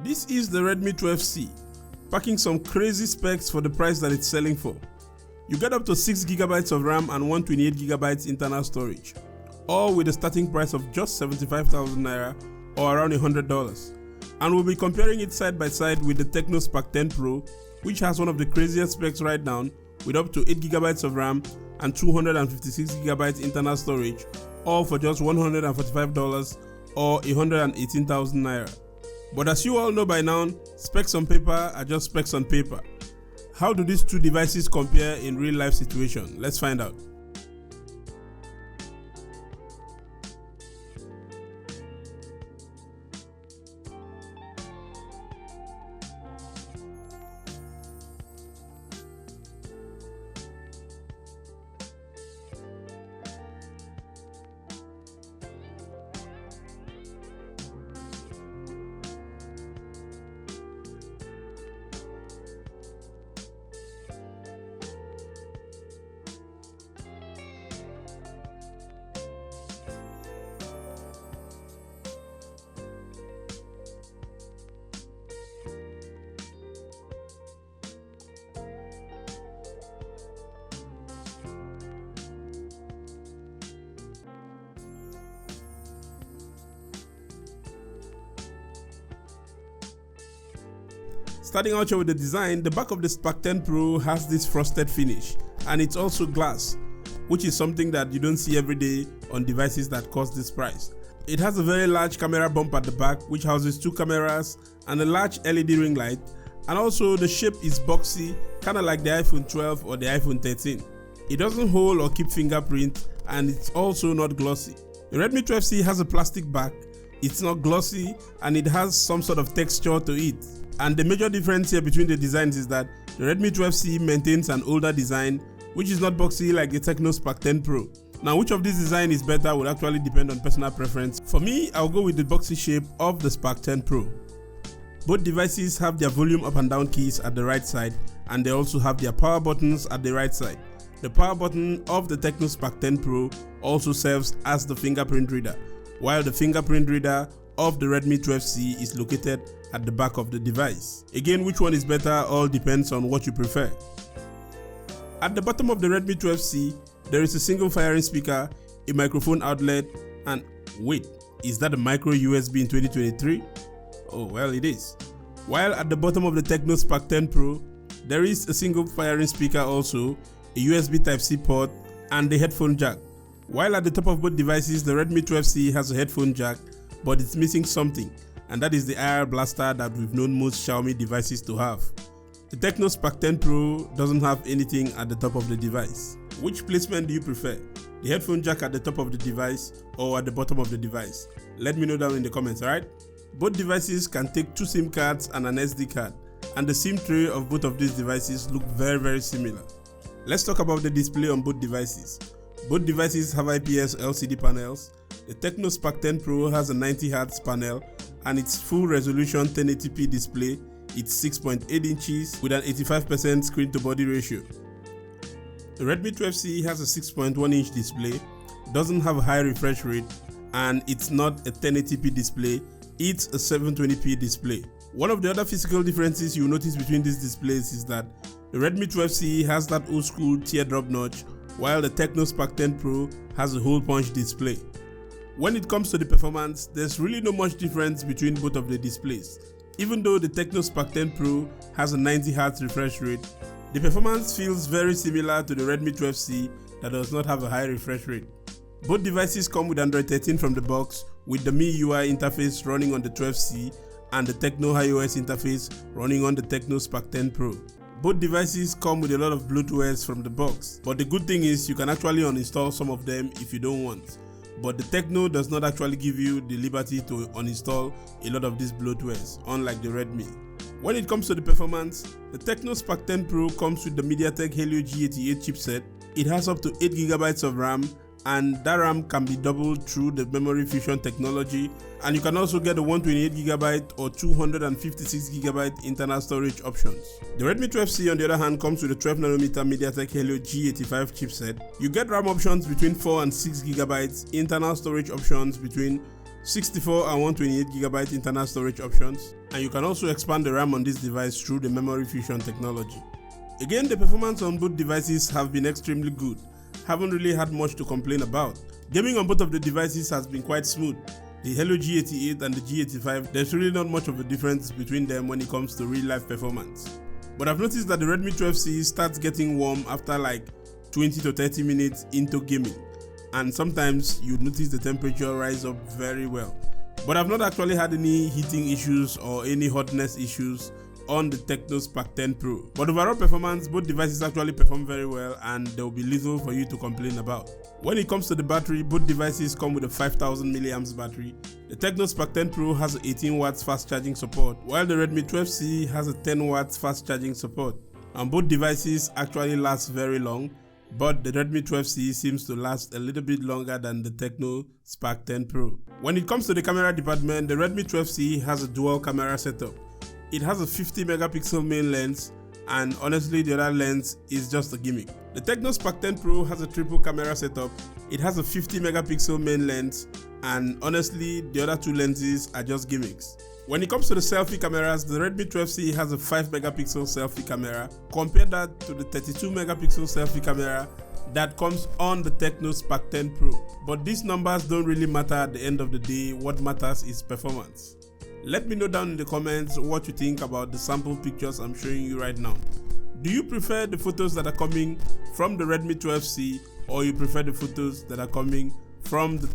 This is the Redmi 12C, packing some crazy specs for the price that it's selling for. You get up to 6GB of RAM and 128GB internal storage, all with a starting price of just 75,000 Naira or around $100. And we'll be comparing it side by side with the Tecno Spark 10 Pro, which has one of the craziest specs right now with up to 8GB of RAM and 256GB internal storage, all for just $145 or 118,000 Naira. But as you all know by now, specs on paper are just specs on paper. How do these two devices compare in real life situation? Let's find out. Starting out here with the design, the back of the Spark 10 Pro has this frosted finish, and it's also glass, which is something that you don't see every day on devices that cost this price. It has a very large camera bump at the back, which houses two cameras and a large LED ring light, and also the shape is boxy, kind of like the iPhone 12 or the iPhone 13. It doesn't hold or keep fingerprint, and it's also not glossy. The Redmi 12C has a plastic back, it's not glossy, and it has some sort of texture to it. And the major difference here between the designs is that the Redmi 12C maintains an older design, which is not boxy like the Tecno Spark 10 Pro. Now, which of these design is better will actually depend on personal preference. For me, I'll go with the boxy shape of the Spark 10 Pro. Both devices have their volume up and down keys at the right side, and they also have their power buttons at the right side. The power button of the Tecno Spark 10 Pro also serves as the fingerprint reader, while the fingerprint reader of the Redmi 12C is located at the back of the device. Again, which one is better all depends on what you prefer. At the bottom of the Redmi 12C, there is a single firing speaker, a microphone outlet, and wait, is that a micro USB in 2023? Oh well, it is. While at the bottom of the Tecno Spark 10 Pro, there is a single firing speaker also, a USB Type-C port, and a headphone jack. While at the top of both devices, the Redmi 12C has a headphone jack, but it's missing something, and that is the IR blaster that we've known most Xiaomi devices to have. The Tecno Spark 10 Pro doesn't have anything at the top of the device. Which placement do you prefer? The headphone jack at the top of the device or at the bottom of the device? Let me know down in the comments, alright? Both devices can take two SIM cards and an SD card, and the SIM tray of both of these devices look very similar. Let's talk about the display on both devices. Both devices have IPS LCD panels. The Tecno Spark 10 Pro has a 90Hz panel, and its full resolution 1080p display. It's 6.8 inches with an 85% screen to body ratio. The Redmi 12C has a 6.1 inch display, doesn't have a high refresh rate, and it's not a 1080p display, it's a 720p display. One of the other physical differences you'll notice between these displays is that the Redmi 12C has that old school teardrop notch, while the Tecno Spark 10 Pro has a hole punch display. When it comes to the performance, there's really no much difference between both of the displays. Even though the Tecno Spark 10 Pro has a 90Hz refresh rate, the performance feels very similar to the Redmi 12C that does not have a high refresh rate. Both devices come with Android 13 from the box, with the MIUI interface running on the 12C and the Tecno iOS interface running on the Tecno Spark 10 Pro. Both devices come with a lot of bloatwares from the box, but the good thing is you can actually uninstall some of them if you don't want. But the Tecno does not actually give you the liberty to uninstall a lot of these bloatwares, unlike the Redmi. When it comes to the performance, the Tecno Spark 10 Pro comes with the Mediatek Helio G85 chipset. It has up to 8GB of RAM, and that RAM can be doubled through the memory fusion technology, and you can also get a 128GB or 256GB internal storage options. The Redmi 12C on the other hand comes with a 12nm Mediatek Helio G85 chipset. You get RAM options between 4 and 6GB, internal storage options between 64 and 128GB internal storage options, and you can also expand the RAM on this device through the memory fusion technology. Again, the performance on both devices have been extremely good. Haven't really had much to complain about. Gaming on both of the devices has been quite smooth. The Helio G88 and the G85, there's really not much of a difference between them when it comes to real life performance. But I've noticed that the Redmi 12C starts getting warm after like 20 to 30 minutes into gaming, and sometimes you notice the temperature rise up very well. But I've not actually had any heating issues or any hotness issues on the Tecno Spark 10 Pro. But overall performance, both devices actually perform very well, and there will be little for you to complain about. When it comes to the battery, both devices come with a 5000 mAh battery. The Tecno Spark 10 Pro has 18 watts fast charging support, while the Redmi 12C has a 10 watts fast charging support. And both devices actually last very long, but the Redmi 12C seems to last a little bit longer than the Tecno Spark 10 Pro. When it comes to the camera department, the Redmi 12C has a dual camera setup. It has a 50 megapixel main lens, and honestly the other lens is just a gimmick. The Tecno Spark 10 Pro has a triple camera setup. It has a 50 megapixel main lens, and honestly the other two lenses are just gimmicks. When it comes to the selfie cameras, the Redmi 12C has a 5 megapixel selfie camera. Compare that to the 32 megapixel selfie camera that comes on the Tecno Spark 10 Pro. But these numbers don't really matter at the end of the day. What matters is performance. Let me know down in the comments what you think about the sample pictures I'm showing you right now. Do you prefer the photos that are coming from the Redmi 12C, or you prefer the photos that are coming from the